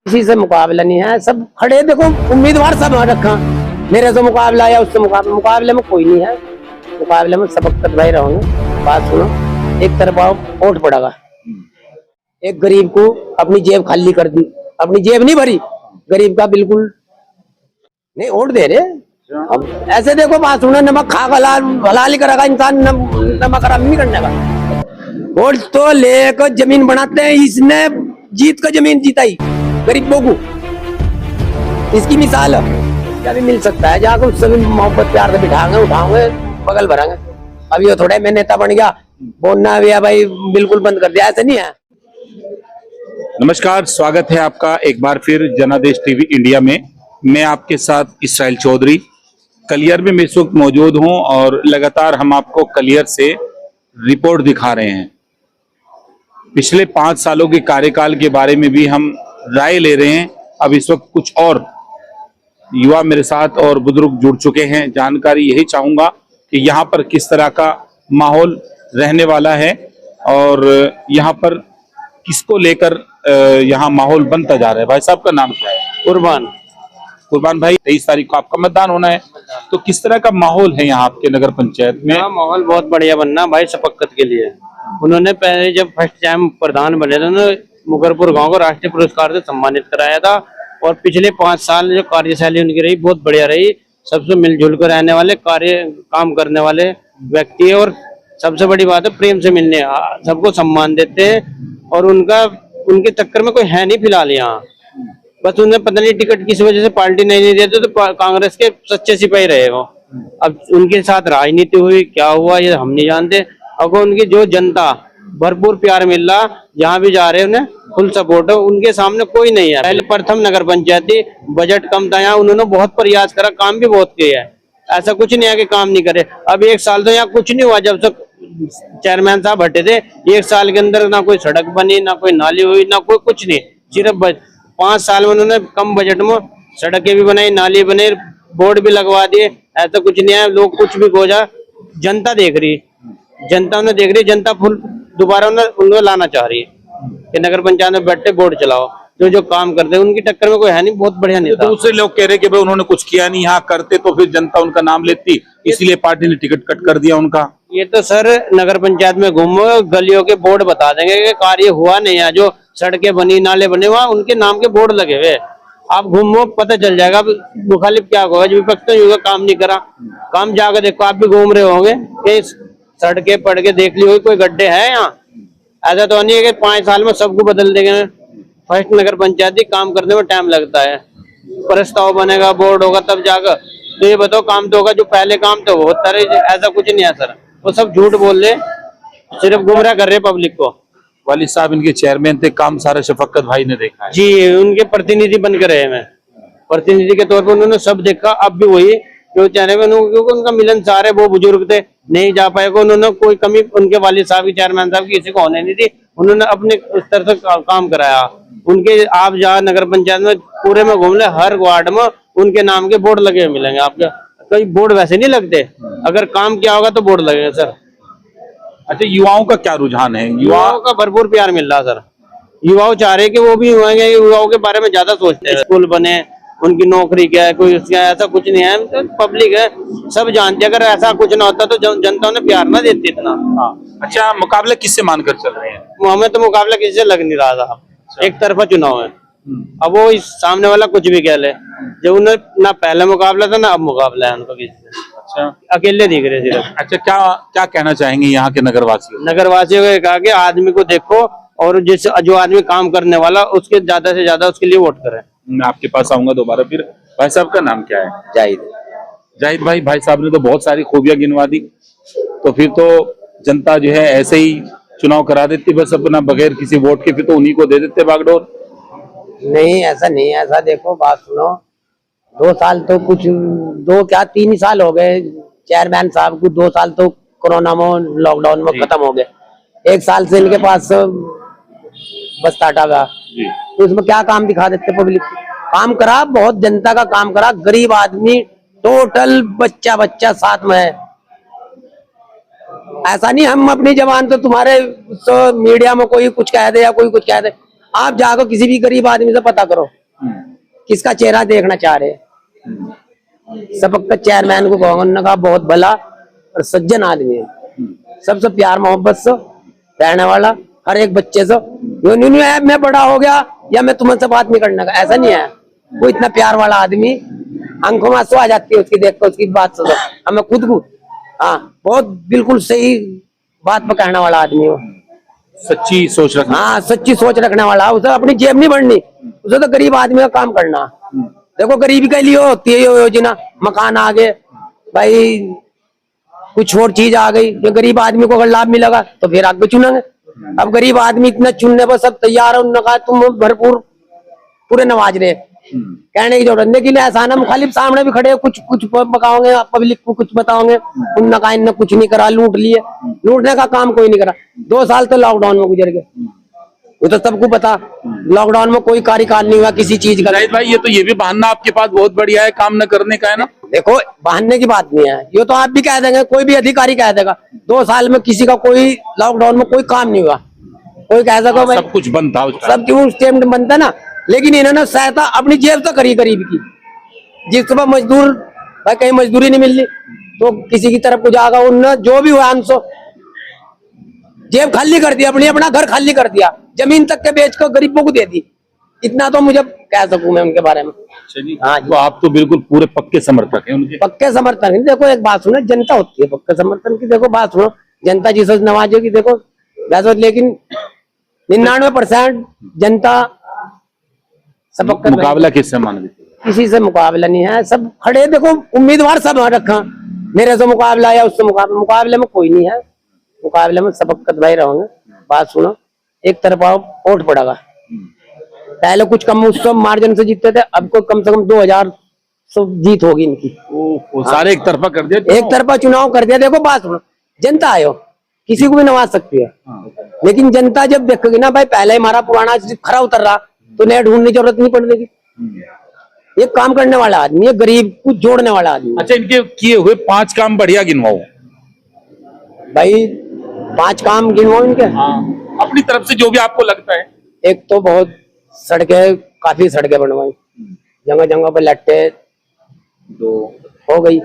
किसी से मुकाबला नहीं है, सब खड़े देखो उम्मीदवार सब रखा, मेरे से मुकाबला या उससे मुकाबले में कोई नहीं है। मुकाबले में सबकत भाई रहोगे। बात सुनो, एक तरफ आओ वोट पड़ेगा, एक गरीब को अपनी जेब खाली कर दी, अपनी जेब नहीं भरी, गरीब का बिल्कुल नहीं वोट दे रहे। अब ऐसे देखो बात सुनो, नमक खा हलाल करेगा इंसान, नमक हराम नहीं करने का। वोट तो लेकर जमीन बनाते हैं, इसने जीत कर जमीन जीताई गरीबों को, इसकी मिसाल है। क्या भी मिल सकता है, जाकर उससे भी मोहब्बत प्यार से बिठाएंगे, उठाएंगे, बगल भरेंगे। अभी वो थोड़े मैं नेता बन गया, बोलना भी है भाई बिल्कुल बंद कर दिया, ऐसा नहीं है। नमस्कार, स्वागत है आपका एक बार फिर जनादेश टीवी इंडिया में। मैं आपके साथ इसराइल चौधरी कलियर में इस वक्त मौजूद हूं और लगातार हम आपको कलियर से रिपोर्ट दिखा रहे हैं। पिछले 5 सालों के कार्यकाल के बारे में भी हम राय ले रहे हैं। अब इस वक्त कुछ और युवा मेरे साथ और बुजुर्ग जुड़ चुके हैं। जानकारी यही चाहूंगा कि यहाँ पर किस तरह का माहौल रहने वाला है और यहाँ पर किसको लेकर यहाँ माहौल बनता जा रहा है। भाई साहब का नाम क्या है? कुर्बान भाई, 23 तारीख को आपका मतदान होना है, तो किस तरह का माहौल है यहाँ आपके नगर पंचायत में? माहौल बहुत बढ़िया बनना भाई शफकत के लिए। उन्होंने पहले जब फर्स्ट टाइम प्रधान बने थे, उन्होंने मुगरपुर गांव को राष्ट्रीय पुरस्कार से सम्मानित कराया था। और पिछले 5 साल जो कार्यशैली उनकी रही बहुत बढ़िया रही। सबसे मिलजुल कर रहने वाले, काम करने वाले व्यक्ति है। और सबसे बड़ी बात है प्रेम से मिलने, सबको सम्मान देते हैं। और उनके चक्कर में कोई है नहीं फिलहाल यहाँ। बस उन्हें पता नहीं टिकट किस वजह से पार्टी नहीं देते, तो कांग्रेस के सच्चे सिपाही रहे वो। अब उनके साथ राजनीति हुई, क्या हुआ ये हम नहीं जानते। अगर उनकी जो जनता भरपूर प्यार मिल रहा, जहाँ भी जा रहे हैं उन्हें फुल सपोर्ट है। उनके सामने कोई नहीं है। पहले प्रथम नगर पंचायती, बजट कम था, यहाँ उन्होंने बहुत प्रयास करा, काम भी बहुत किया है। ऐसा कुछ नहीं है कि काम नहीं करे। अब 1 साल तो यहाँ कुछ नहीं हुआ। जब तक चेयरमैन साहब हटे थे, 1 साल के अंदर ना कोई सड़क बनी, ना कोई नाली हुई, ना कोई कुछ नहीं। सिर्फ 5 साल में उन्होंने कम बजट में सड़कें भी बनाई, नाली बने, बोर्ड भी लगवा दिए। ऐसा कुछ नहीं है। लोग कुछ भी गोजा, जनता देख रही, जनता उन्हें देख रही, जनता फुल दोबारा उन्हें लाना चाह रही है कि नगर पंचायत में बैठे बोर्ड चलाओ। जो काम करते हैं उनकी टक्कर में कोई है नहीं, बहुत बढ़िया नेता। दूसरे लोग कह रहे कि भाई उन्होंने कुछ किया नहीं, यहाँ करते तो फिर जनता उनका नाम लेती, इसलिए पार्टी ने टिकट कट कर दिया उनका। ये तो सर नगर पंचायत में घूमो, गलियों के बोर्ड बता देंगे कि कार्य हुआ नहीं है। जो सड़कें बनी, नाले बने, वहाँ उनके नाम के बोर्ड लगे हुए। आप घूमो, पता चल जाएगा मुखालिफ क्या होगा। जो विपक्ष तो युवा काम नहीं करा, काम जाकर देखो, आप भी घूम रहे होंगे कि सड़कें पढ़ के देख ली होगी, कोई गड्ढे हैं यहाँ। ऐसा तो नहीं है कि 5 साल में सबको बदल देंगे। फर्स्ट नगर पंचायती काम करने में टाइम लगता है। प्रस्ताव बनेगा, बोर्ड होगा, तब जाकर तो ये बताओ काम तो होगा। जो पहले काम तो वो होता रहे, ऐसा कुछ नहीं है सर। वो सब झूठ बोल रहे, सिर्फ गुमराह कर रहे पब्लिक को। वाली साहब इनके चेयरमैन थे, काम सारा शफकत भाई ने देखा है। जी, उनके प्रतिनिधि बन कर रहे मैं, प्रतिनिधि के तौर पर उन्होंने सब देखा। अब भी वही जो चेयरमैन, क्योंकि उनका मिलन सारे वो बुजुर्ग थे, नहीं जा पाएगा। उन्होंने कोई कमी उनके वालिद साहब की, चेयरमैन साहब की किसी को होने नहीं दी। उन्होंने अपने उस तरह से काम कराया। उनके आप जहाँ नगर पंचायत में पूरे में घूम ले, हर वार्ड में उनके नाम के बोर्ड लगे मिलेंगे आपके। कई बोर्ड वैसे नहीं लगते, अगर काम किया होगा तो बोर्ड लगेंगे सर। अच्छा, युवाओं का क्या रुझान है? युवाओं का भरपूर प्यार मिल रहा सर। युवाओं चाह रहे कि वो भी युवाओं के बारे में ज्यादा सोचते हैं। स्कूल बने, उनकी नौकरी क्या है, कोई उसका ऐसा कुछ नहीं है। तो पब्लिक है, सब जानते हैं। अगर ऐसा कुछ ना होता तो जनता उन्हें प्यार ना देती इतना। अच्छा, मुकाबला किससे मानकर चल रहे हैं? हमें तो मुकाबला किसी से लग नहीं रहा था। एक तरफा चुनाव है। अब वो इस सामने वाला कुछ भी कह ले, जब उन्हें ना पहला मुकाबला था ना अब मुकाबला है उनका किसी से। अच्छा, अकेले दिख रहे सिर्फ। अच्छा, क्या कहना चाहेंगे यहाँ के नगरवासियों? नगरवासियों को कहा कि आदमी को देखो और जो आदमी काम करने वाला, उसके ज्यादा से ज्यादा उसके लिए वोट करें। मैं आपके पास आऊंगा दोबारा फिर। भाई साहब का नाम क्या है? जाहिद भाई। भाई साहब ने तो बहुत सारी खूबियां गिनवा दी, तो फिर तो जनता जो है ऐसे ही चुनाव करा देती बस अपना, बगैर किसी वोट के, फिर तो उन्हीं को दे देते बागडोर। नहीं ऐसा नहीं है। ऐसा देखो बात सुनो, 2 साल तो कुछ 3 ही साल हो गए चेयरमैन साहब को। 2 साल तो कोरोना में, लॉकडाउन में खत्म हो गए। 1 साल से इनके पास बस टाटा का, तो उसमें क्या काम दिखा देते पब्लिक को? काम करा, बहुत जनता का काम करा। गरीब आदमी टोटल बच्चा साथ में है। ऐसा नहीं हम अपनी जवान तो तुम्हारे मीडिया में कोई कुछ कह दे या कोई कुछ कह दे, आप जाकर किसी भी गरीब आदमी से पता करो किसका चेहरा देखना चाह रहे हैं। सबक चेयरमैन को गवर्नर का बहुत भला और सज्जन आदमी है, सबसे प्यार मोहब्बत से रहने वाला, हर एक बच्चे से। यो नहीं है मैं बड़ा हो गया या मैं तुमसे बात नहीं करने का, ऐसा नहीं है। वो इतना प्यार वाला आदमी, आंखों में आंसू आ जाती है उसकी देखकर, उसकी बात से। हमें खुद को हाँ बहुत बिल्कुल सही बात पर कहने वाला आदमी हो, सच्ची सोच रखना। हाँ सच्ची सोच रखने वाला। उसे अपनी जेब नहीं भरनी, उसे तो गरीब आदमी का काम करना। देखो गरीबी के लिए होती है ये योजना, मकान आ गए भाई, कुछ और चीज आ गई, जो गरीब आदमी को अगर लाभ मिलेगा तो फिर आगे चुनेंगे। अब गरीब आदमी इतना चुनने पर सब तैयार है, उन्होंने कहा तुम भरपूर पूरे नवाज रहे, कहने की जरूरत। लेकिन ऐसा ना मुखालिफ सामने भी खड़े, कुछ कुछ बताओगे पब्लिक को, कुछ बताओगे। उन्होंने कहा इनने कुछ नहीं करा, लूट लिए। लूटने का काम कोई नहीं करा। 2 साल तो लॉकडाउन में गुजर गए, वो तो सबको पता। लॉकडाउन में कोई कार्यकाल नहीं हुआ किसी चीज का। जाहिद भाई ये भी बहाना आपके पास बहुत बढ़िया है, काम न करने का है ना। देखो बहाने की बात नहीं है, ये तो आप भी कह देंगे, कोई भी अधिकारी कह देगा 2 साल में किसी का कोई लॉकडाउन में कोई काम नहीं हुआ। कोई कह सको भाई सब कुछ बंद था उसका। सब क्यों स्टेम बनता ना। लेकिन इन्होंने सहायता अपनी जेब से करी गरीब की। जिस सुबह मजदूर भाई कहीं मजदूरी नहीं मिल रही तो किसी की तरफ को जागा, उन्होंने जो भी हुआ हमसे जेब खाली कर दिया, अपनी अपना घर खाली कर दिया, जमीन तक के बेच कर गरीबों को दे दी। इतना तो मुझे कह सकूं मैं उनके बारे में। हाँ, तो आप तो बिल्कुल पूरे पक्के समर्थक हैं उनके। पक्के समर्थक हैं। देखो एक बात सुनो, जनता होती है पक्के समर्थन की। देखो बात सुनो, जनता जिसे नवाजेगी देखो वैसे, लेकिन 99% जनता सबक मुकाबला किससे मान रही? किसी से मुकाबला नहीं है, सब खड़े। देखो उम्मीदवार सब रखा, मेरे से मुकाबला या उससे मुकाबला, मुकाबले में कोई नहीं है। मुकाबले में सबक भाई रहोगे। बात सुनो, एक तरफा वोट पड़ेगा। पहले कुछ कम उससे मार्जिन से जीतते थे, अब को कम से कम 2000 जीत होगी इनकी। सारे एक तरफा कर दिया, एक तरफा चुनाव कर दिया। देखो बात सुनो, जनता आयो किसी को भी नवाज सकती है, लेकिन जनता जब देखेगी ना भाई पहले हमारा पुराना खरा उतर रहा तो नया ढूंढने की जरूरत नहीं पड़ने की। ये काम करने वाला आदमी है, गरीब को जोड़ने वाला आदमी। अच्छा, इनके किए हुए 5 काम बढ़िया गिनवाओ भाई। 5 काम गिनवाओ इनके। अपनी तरफ से जो भी आपको लगता है। एक तो बहुत सड़कें, काफी सड़कें बनवाई, जगह जगह पे लट्टे 2 हो गई।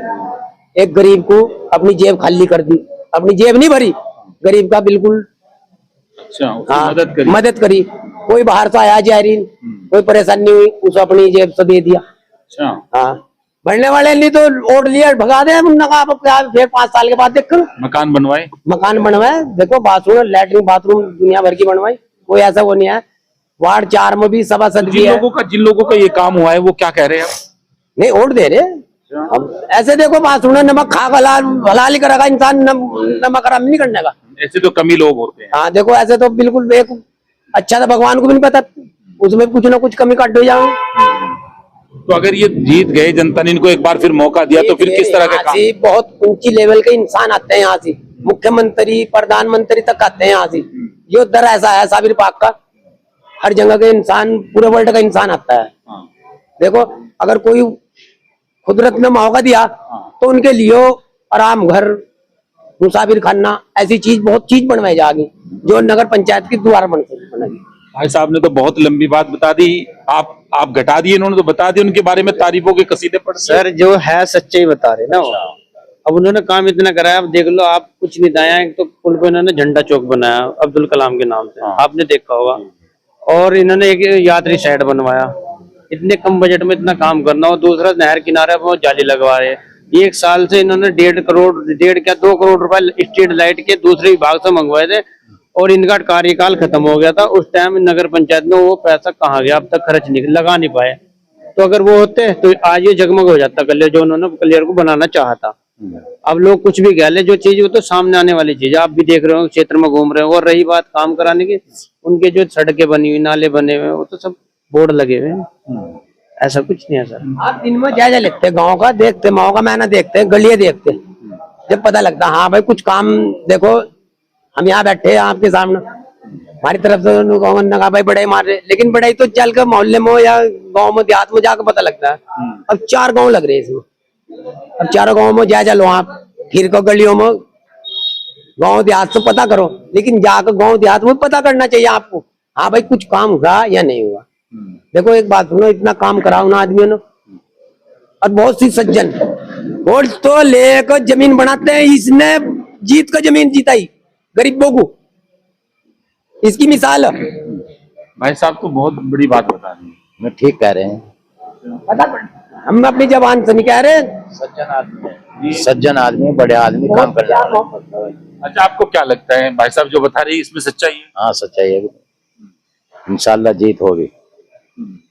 एक गरीब को अपनी जेब खाली कर दी, अपनी जेब नहीं भरी, गरीब का बिल्कुल अच्छा मदद करी। कोई बाहर से आया जायरीन, कोई परेशानी हुई, उसे अपनी जेब से दे दिया। अच्छा हाँ, बढ़ने वाले नहीं तो वोट लिया भगा दे। फिर 5 साल के बाद देखो मकान बनवाए। देखो बात सुनो, लैट्रिन बाथरूम दुनिया भर की बनवाई, कोई ऐसा वो नहीं है। वार्ड 4 में भी सभासद भी है। जिन लोगों का ये काम हुआ है वो क्या कह रहे हैं? नहीं वोट दे रहे। अब ऐसे देखो बात सुनो, नमक खा हलाल ही करेगा इंसान, नमक हराम नहीं करने का। ऐसे तो कम ही लोग होते हैं। हाँ देखो ऐसे तो बिल्कुल एक अच्छा था, भगवान को भी नहीं पता, उसमें कुछ ना कुछ कमी काट हो जाओ। तो अगर ये जीत गए, जनता ने इनको एक बार फिर मौका दिया तो फिर किस तरह का काम? बहुत ऊंची लेवल के इंसान आते हैं यहाँ से, मुख्यमंत्री प्रधानमंत्री तक आते हैं यहाँ से। ये दर ऐसा है साबिर पाक का, हर जगह के इंसान, पूरे वर्ल्ड का इंसान आता है। देखो अगर कोई कुदरत ने मौका दिया तो उनके लिए आराम घर, मुसाफिर खाना, ऐसी चीज बहुत चीज बनवाई जाएगी जो नगर पंचायत की द्वारा बनेगी। भाई साहब ने तो बहुत लंबी बात बता दी, आप घटा दिए, इन्होंने तो बता दिया। उनके बारे में तारीफों के कसीदे पढ़ सर जो है सच्चाई बता रहे ना वो। अब उन्होंने काम इतना कराया, अब देख लो आप कुछ नहीं दाया। एक तो पुल पे इन्होंने झंडा चौक बनाया अब्दुल कलाम के नाम से, आपने देखा होगा। और इन्होंने एक यात्री साइड बनवाया। इतने कम बजट में इतना काम करना, और दूसरा नहर किनारे पर जाली लगवा रहे। 1 साल से इन्होंने 1.5 करोड़ 2 करोड़ रुपए स्ट्रीट लाइट के दूसरे विभाग से मंगवाए थे, और इनका कार्यकाल खत्म हो गया था। उस टाइम नगर पंचायत में वो पैसा कहाँ गया, अब तक खर्च नहीं लगा नहीं पाए। तो अगर वो होते तो आज ये जगमग हो जाता कलियर, जो उन्होंने कलियर को बनाना चाहा था। अब लोग कुछ भी कह ले, जो चीज वो तो सामने आने वाली चीज, आप भी देख रहे हो, क्षेत्र में घूम रहे हो। और रही बात काम कराने की, उनके जो सड़कें बनी हुई, नाले बने हुए, वो तो सब बोर्ड लगे हुए हैं, ऐसा कुछ नहीं है सर। आप दिन में जायजा लेते हैं, गाँव का देखते, माओ का मैना देखते हैं, गलियां देखते हैं, जब पता लगता है हाँ भाई कुछ काम। देखो हम यहाँ बैठे हैं आपके सामने, हमारी तरफ से कहा भाई बढ़ाई मार रहे, लेकिन बढ़ाई तो चल कर मोहल्ले में या गांव में देहात में जाकर पता लगता है। अब 4 गांव लग रहे हैं इसमें, अब 4 गांव में जायजा लो आप, फिर को गलियों में गांव देहात से पता करो। लेकिन जाकर गांव देहात में पता करना चाहिए आपको, हाँ भाई कुछ काम हुआ या नहीं हुआ। देखो एक बात सुनो, इतना काम कराओ ना आदमियों ने, और बहुत सी सज्जन वोट तो लेकर जमीन बनाते हैं, इसने जीत कर जमीन जीताई गरीबों को, इसकी मिसाल है। भाई साहब तो बहुत बड़ी बात बता रहे हैं। मैं ठीक कह रहे हैं। पता हम अपनी जबान से नहीं कह रहे, सज्जन आदमी, बड़े आदमी, काम करने वाले। अच्छा, आपको क्या लगता है भाई साहब जो बता रही है इसमें सच्चाई है? हाँ सच्चाई है, इंशाल्लाह जीत होगी,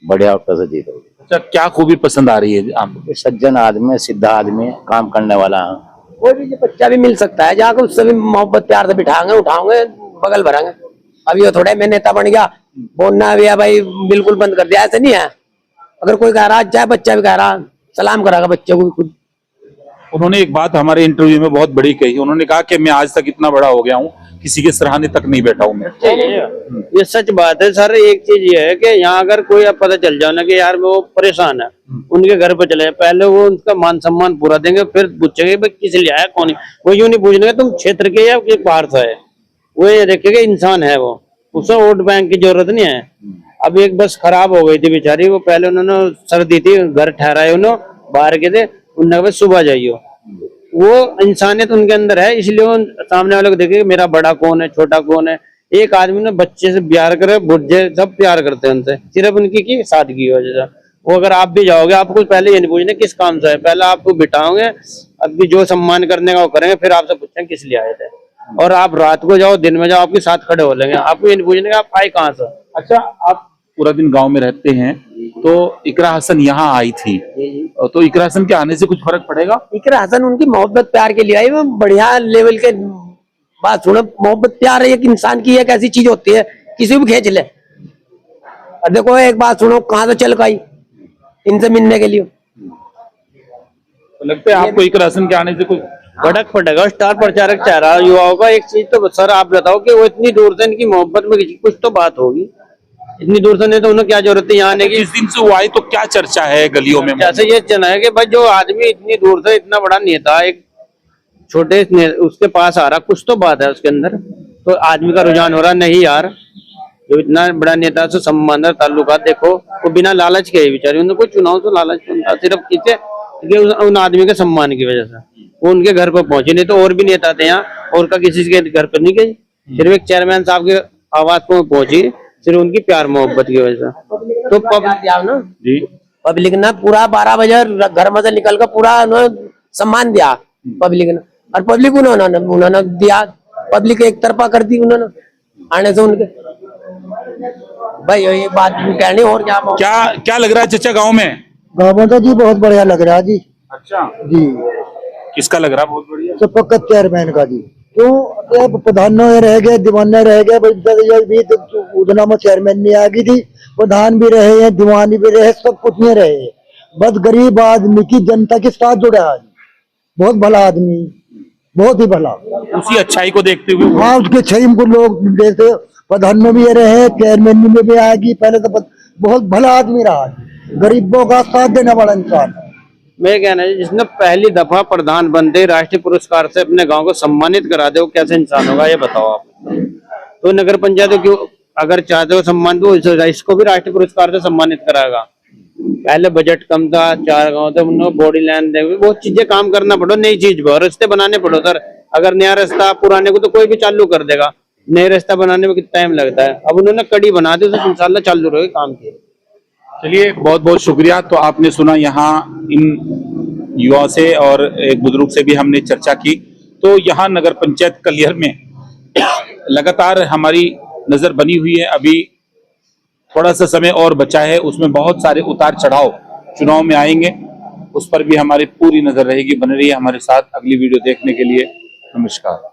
बढ़िया से जीत होगी। अच्छा, क्या खूबी पसंद आ रही है आपको? सज्जन आदमी, सीधा आदमी, काम करने वाला है। कोई भी बच्चा भी मिल सकता है, जाकर उससे भी मोहब्बत प्यार से बिठाएंगे, उठाएंगे, बगल भरेंगे। अभी वो थोड़े मैं नेता बन गया, बोलना भी है भाई बिल्कुल बंद कर दिया, ऐसे नहीं है। अगर कोई कह रहा, चाहे बच्चा भी कह रहा, सलाम करागा बच्चे को भी खुद। उन्होंने एक बात हमारे इंटरव्यू में बहुत बड़ी कही, उन्होंने कहा कि मैं आज तक इतना बड़ा हो गया हूँ, किसी के सराहने तक नहीं बैठा हूँ मैं। ये सच बात है सर। एक चीज ये है कि यहाँ अगर कोई अब पता चल जाए ना कि यार वो परेशान है, उनके घर पे चले जाए, पहले वो उनका मान सम्मान पूरा देंगे, फिर पूछेंगे भाई किस लिए आया, कौन है। वो यूं नहीं पूछेंगे तुम क्षेत्र के या बाहर से है, वो ये देखेगा इंसान है वो, उसे वोट बैंक की जरूरत नहीं है। अब एक बस खराब हो गई थी बेचारी, वो पहले उन्होंने सर दी थी, घर ठहराए उन्होंने, बाहर के थे, उन्होंने बस सुबह जाइयो। वो इंसानियत उनके अंदर है, इसलिए वो सामने वाले को देखे मेरा बड़ा कौन है, छोटा कौन है। एक आदमी ने बच्चे से प्यार करे, बुढ़े सब प्यार करते हैं उनसे, सिर्फ उनकी की सादगी की वजह से। वो अगर आप भी जाओगे, आपको पहले ये नहीं पूछना किस काम से है, पहले आपको बिठाओगे, अभी जो सम्मान करने का वो करेंगे, फिर आपसे पूछेंगे किस लिए आए थे। और आप रात को जाओ, दिन में जाओ, आपके साथ खड़े हो लेंगे, आपको ये नहीं पूछने आप आए कहाँ से। अच्छा, आप पूरा दिन गांव में रहते हैं, तो इकरा हसन यहाँ आई थी, तो इकरा हसन के आने से कुछ फर्क पड़ेगा? इकरा हसन उनकी मोहब्बत प्यार के लिए आई, वो बढ़िया लेवल के बात सुनो। मोहब्बत प्यार एक इंसान की एक ऐसी चीज होती है, किसी भी खींच ले। और देखो एक बात सुनो, कहाँ से चल आई इनसे मिलने के लिए। तो लगता है आपको इकरा हसन के आने से कुछ भड़क पड़ेगा। स्टार प्रचारक चाह रहा युवाओं का एक चीज, तो सर आप बताओ कि वो इतनी दूर से इनकी मोहब्बत में कुछ तो बात होगी, इतनी दूर से नहीं तो उन्हें क्या जरूरत है यहाँ आने की। जिस दिन से वो आई तो क्या चर्चा है गलियों में? जैसे ये चला है कि भाई जो आदमी इतनी दूर से, इतना बड़ा नेता एक छोटे उसके पास आ रहा, कुछ तो बात है उसके अंदर, तो आदमी का रुझान हो रहा नहीं यार, जो इतना बड़ा नेता से सम्मान ताल्लुकात देखो, वो बिना लालच के बेचारे, उन्हें कोई चुनाव से लालच नहीं, सिर्फ किसे उन आदमी के सम्मान की वजह से वो उनके घर पर पहुंचे। नहीं तो और भी नेता थे यहाँ, और का किसी के घर पर नहीं गई, सिर्फ एक चेयरमैन साहब के आवाज पर पहुंची, सिर्फ उनकी प्यार मोहब्बत की वजह से। तो पब्लिक ने पूरा 12 बजे घर में से निकल कर पूरा सम्मान दिया पब्लिक ने, और पब्लिक उन्होंने दिया, पब्लिक एक तरफा कर दी उन्होंने आने से उनके। भाई ये बात कहनी, और क्या लग रहा है चाचा गाँव में? गाँव में तो जी बहुत बढ़िया लग रहा है जी। अच्छा जी, किसका लग रहा है बहुत बढ़िया? शफकत चेयरमैन का जी। क्यों प्रधान रह गए, दीवान रह गए, उधना में चेयरमैन नहीं आ गई थी, प्रधान भी रहे हैं, दीवानी भी रहे, सब कुछ नहीं रहे, बस गरीब आदमी की जनता के साथ जुड़ा है। बहुत भला आदमी, बहुत ही भला। उसी अच्छाई को देखते हुए हाँ, उसके अच्छाई को लोग देखते, प्रधान में भी रहे, चेयरमैन में भी आएगी, पहले तो बहुत भला आदमी रहा, गरीबों का साथ देने वाला इंसान। मैं कहना है जिसने पहली दफा प्रधान बनते राष्ट्रीय पुरस्कार से अपने गांव को सम्मानित करा दे, वो कैसे इंसान होगा ये बताओ आप। तो नगर पंचायत क्यों अगर चाहते हो सम्मान, तो इसको भी राष्ट्रीय पुरस्कार से सम्मानित कराएगा। पहले बजट कम था, 4 गांव थे, उन्होंने बॉडी लाइन दे, बहुत चीजें काम करना पड़ो, नई चीज पर रास्ते बनाने पड़ो सर। अगर नया रास्ता पुराने को तो कोई भी चालू कर देगा, नए रास्ता बनाने में कितना टाइम लगता है। अब उन्होंने कड़ी बना दी, तो इंशाल्लाह चालू रहे काम किए। चलिए, बहुत बहुत शुक्रिया। तो आपने सुना यहाँ इन युवाओं से और एक बुजुर्ग से भी हमने चर्चा की। तो यहाँ नगर पंचायत कलियर में लगातार हमारी नजर बनी हुई है। अभी थोड़ा सा समय और बचा है, उसमें बहुत सारे उतार चढ़ाव चुनाव में आएंगे, उस पर भी हमारी पूरी नजर रहेगी। बने रहिए हमारे साथ। अगली वीडियो देखने के लिए नमस्कार।